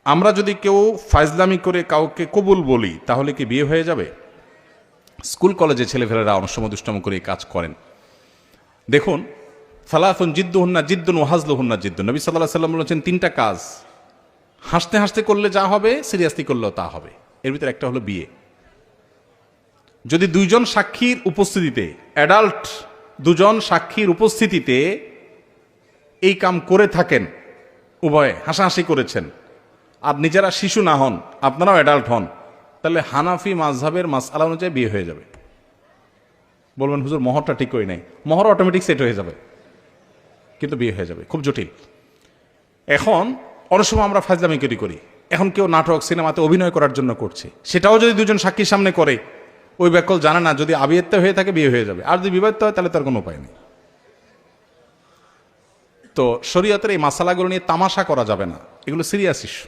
আমরা যদি কেউ ফাজলামি করে কাউকে কবুল বলি তাহলে কি বিয়ে হয়ে যাবে? স্কুল কলেজে ছেলেফেলেরা অনেক সময় দুষ্টামি করে এই কাজ করেন। দেখুন, সালাফুন জিদ্দুহুন্না জিদ্দুন ওয়াহাজলুহুন্না জিদ্দুন, নবী সাল্লাল্লাহু আলাইহি ওয়াসাল্লাম বলেছেন তিনটা কাজ হাসতে হাসতে করলে যা হবে সিরিয়াসলি করলেও তা হবে। এর ভিতরে একটা হলো বিয়ে। যদি দুইজন সাক্ষীর উপস্থিতিতে, অ্যাডাল্ট দুজন সাক্ষীর উপস্থিতিতে এই কাম করে থাকেন, উভয়ে হাসাহাসি করেছেন, আর নিজেরা শিশু না হন, আপনারাও অ্যাডাল্ট হন, তাহলে হানাফি মাযহাবের মাসআলা অনুযায়ী বিয়ে হয়ে যাবে। বলবেন হুজুর মোহরটা ঠিক করি নাই, মোহর অটোমেটিক সেট হয়ে যাবে, কিন্তু বিয়ে হয়ে যাবে। খুব জটিল। এখন অনেক সময় আমরা ফাজলামি করি, এখন কেউ নাটক সিনেমাতে অভিনয় করার জন্য করছে, সেটাও যদি দুজন সাক্ষীর সামনে করে, ওই ব্যাকল জানে না, যদি আবিয়াত্ত হয়ে থাকে বিয়ে হয়ে যাবে, আর যদি বিবাহিত হয় তাহলে তার কোনো উপায় নেই। তো শরীয়তের এই মাসালাগুলো নিয়ে তামাশা করা যাবে না, এগুলো সিরিয়াস ইস্যু।